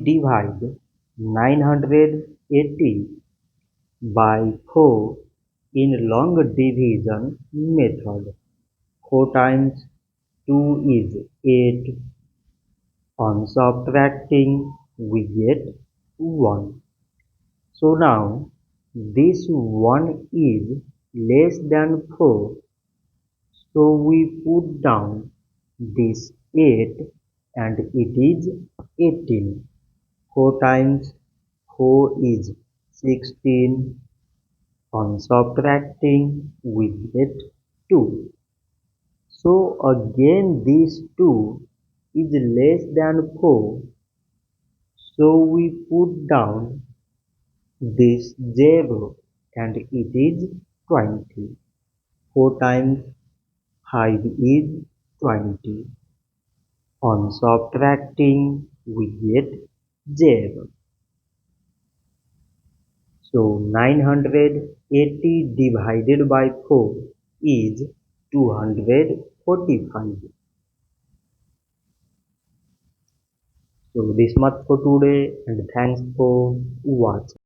divide 980 by 4 in long division method. 4 times 2 is 8. On subtracting, we get 1. So now this 1 is less than 4. So we put down this 8 and it is 18. 4 times 4 is 16. On subtracting, we get 2. So again this 2 is less than 4. So we put down this 0 and it is 20. 4 times 5 is 20. On subtracting, we get 0. So 980 divided by 4 is 245. So this much for today and thanks for watching.